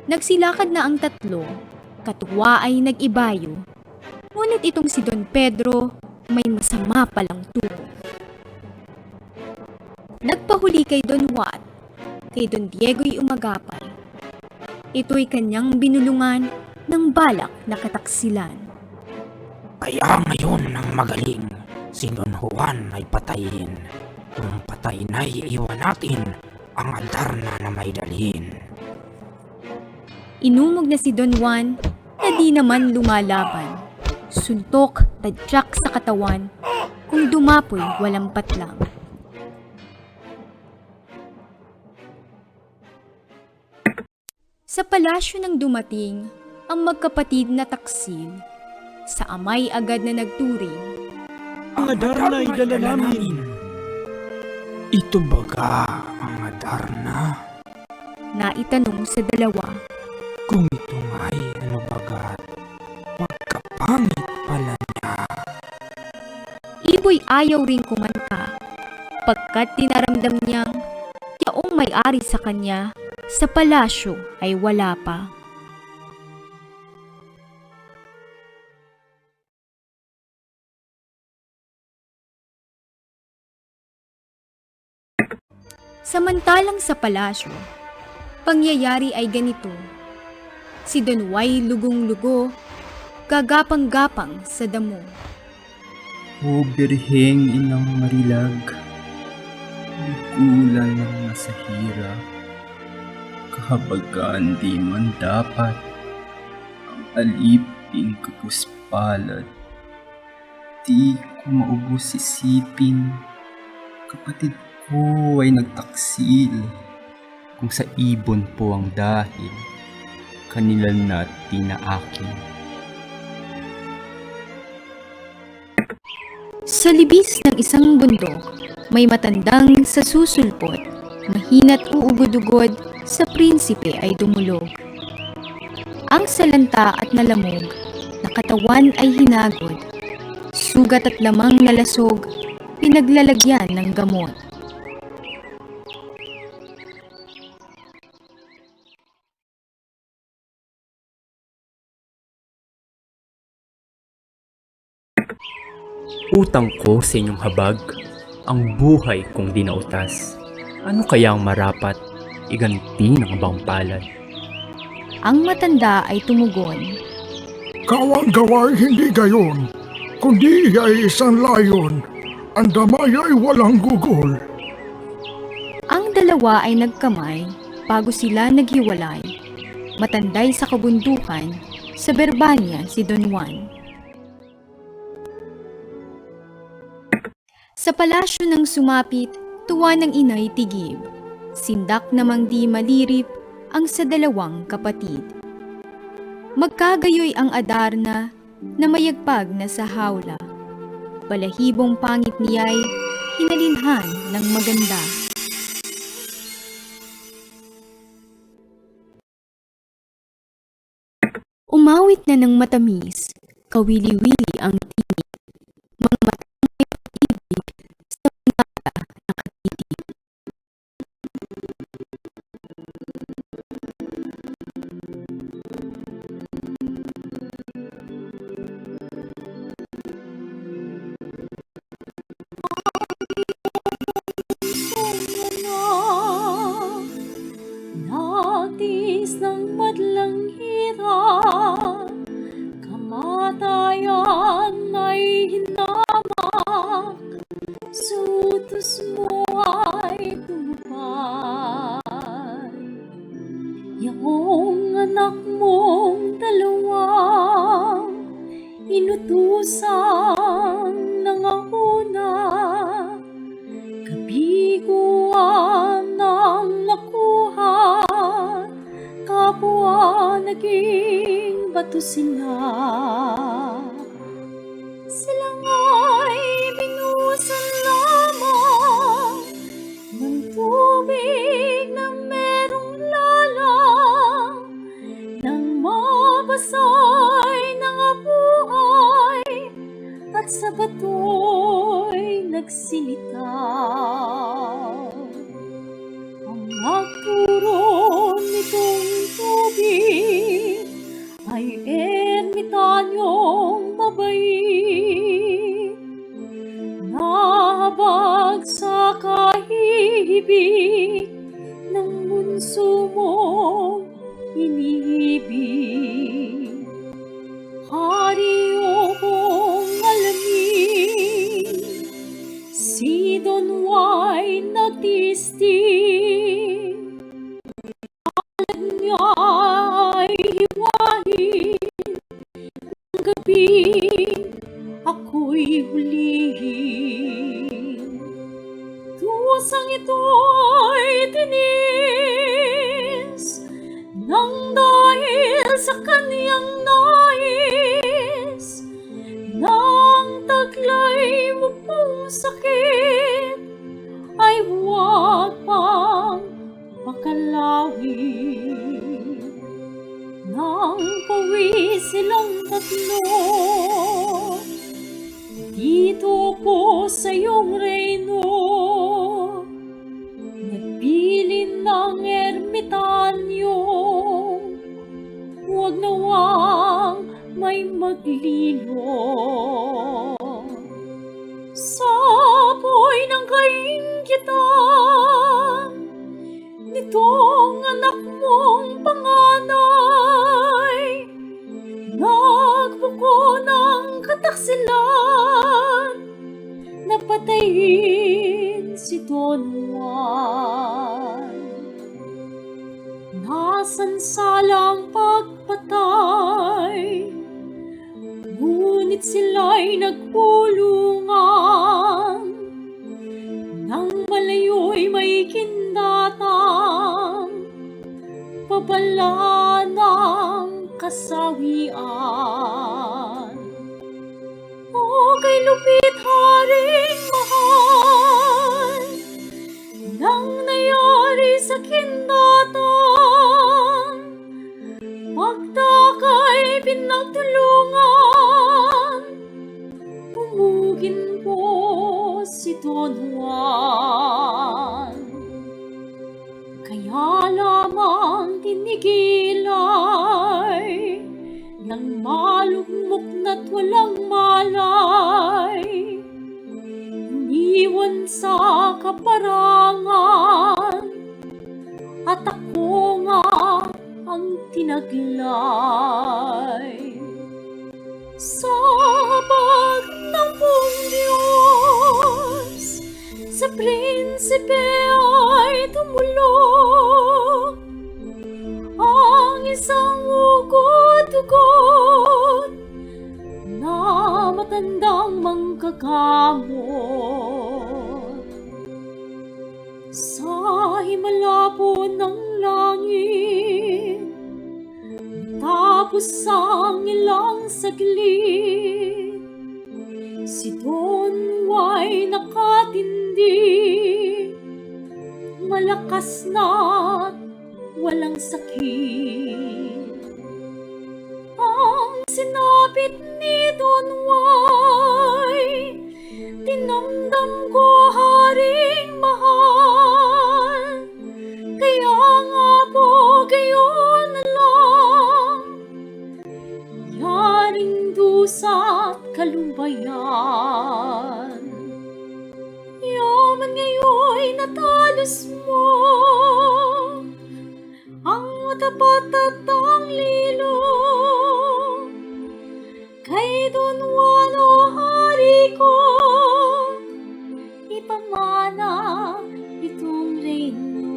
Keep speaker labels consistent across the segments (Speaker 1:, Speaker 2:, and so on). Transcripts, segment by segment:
Speaker 1: Nagsilakad na ang tatlo, katuwa ay nag-ibayo. Ngunit itong si Don Pedro may masama palang tungo. Nagpahuli kay Don Juan, kay Don Diego'y umagapay. Ito'y kanyang binulungan ng balak na kataksilan.
Speaker 2: Kaya ngayon ang magaling, si Don Juan ay patayin. Kung patay na iiwan natin ang Adarna na may dalhin.
Speaker 1: Inumog na si Don Juan na di naman lumalaban. Suntok, tadyak sa katawan, kung dumapoy walang patlang. Sa palasyo nang dumating ang magkapatid na taksil, sa amay agad na nagturing.
Speaker 3: Ang Adarna ay dala namin.
Speaker 2: Ito baga ang Adarna?
Speaker 1: Naitanong sa dalawa.
Speaker 2: Kung ito nga'y ano bagat, magkapangit pala niya.
Speaker 1: Iboy ayaw ring kumanta, pagkat tinaramdam niyang yaong may-ari sa kanya sa palasyo ay wala pa. Samantalang sa palasyo, pangyayari ay ganito. Si Don Juan lugong-lugo, gagapang-gapang sa damo.
Speaker 3: O Birheng Inang Marilag, gulan ng masahira, kahabagan di man dapat, ang aliping kapuspalad, di ko maubos isipin, kapatid ko ay nagtaksil, kung sa ibon po ang dahil, kanila na't tinaakin.
Speaker 1: Sa libis ng isang bundok, may matandang sa susulpot, mahina't uugod-ugod, sa prinsipe ay dumulog. Ang salanta at nalamog, na katawan ay hinagod, sugat at lamang nalasog, pinaglalagyan ng gamot.
Speaker 4: Utang ko sa inyong habag, ang buhay kong dinautas. Ano kaya ang marapat, iganti ng abang palad?
Speaker 1: Ang matanda ay tumugon.
Speaker 5: Kawang-gawa hindi gayon, kundi ay isang layon, ang damay ay walang gugol.
Speaker 1: Ang dalawa ay nagkamay bago sila naghiwalay. Matanday sa kabundukan, sa Berbanya si Don Juan. Sa palasyo ng sumapit, tuwa ng inay tigib. Sindak namang di malirip ang sa dalawang kapatid. Magkagayoy ang Adarna na mayagpag na sa hawla. Balahibong pangit niya'y hinalinhan ng maganda. Umawit na ng matamis, kawili-wili ang tinig, mga matang may pag-ibig sa mata nakatitig.
Speaker 6: Natis ng madlang hirap, kamatayan ay hinamak, sutos mo ay tumupad. Yung anak mong dalawa, inutusan nanganguna, kabiguan ang nakuha, kapwa naging bato sila. Sila nga'y binusan lamang ng tubig na merong lalang, nang mabasay ng buhay at sa bato'y nagsilitaw. Ang nagturo nitong tubig mabait, nahabag sa kaibig ng bunso mong iniibig. Hari o kong alamin, si Don Juan nagtiistig, alad niya ay hiwain, ng gabi ako'y hulihin. Kusang ito'y tinis, nang dahil sa kaniyang nais, nang taglay mo pong sakit, ay huwag pang pakalawin. Nang pawi silang tatlo, dito po sa iyong reino, nagbilin ng ermitanyo, huwag nawang may maglilo. Sa apoy ng kainggitan nitong anak mong panganay, nagbuko ng kataksilan, napatayin si Don Juan. Nasansalang pagpatay, ngunit sila'y nagpulungan, nang malayo'y may kindatang pabala ng kasawian. O kay lupit haring mahal, nang nayari sa kindatang, pagtakay pinagtulungan, tumugin po si Don Juan. Kaya lamang tinigilay ng malugmok na't walang malay, iniwan sa kaparangan, at ako nga ang tinaglay. Sa habag ng buong Diyos, sa prinsipe ay tumulong, ang isang ugot-ugot na matandang manggagamot. Sa himala po ng langit, tapos ang ilang saglit, si Don Juan nakatindi, malakas na't walang sakit. Ang sinapit ni Don Juan, tinamdam ko haring mahal, kaya nga po gayon na lang, yaring dusa't kalubayan. Yaman ngayon'y natalos mo, ang matapat at ang lilo, kay Don Juan o hari ko, ipamana itong reino.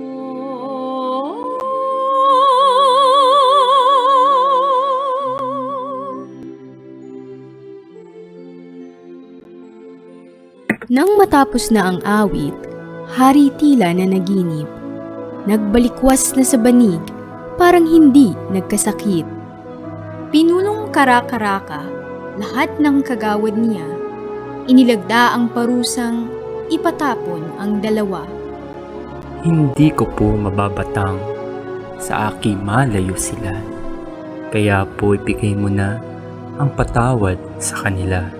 Speaker 1: Nang matapos na ang awit, hari tila na naginip. Nagbalikwas na sa banig, parang hindi nagkasakit. Pinulong kara-karaka lahat ng kagawad niya, inilagda ang parusang ipatapon ang dalawa.
Speaker 4: Hindi ko po mababatang, sa aking malayo sila. Kaya po ibigay mo na ang patawad sa kanila.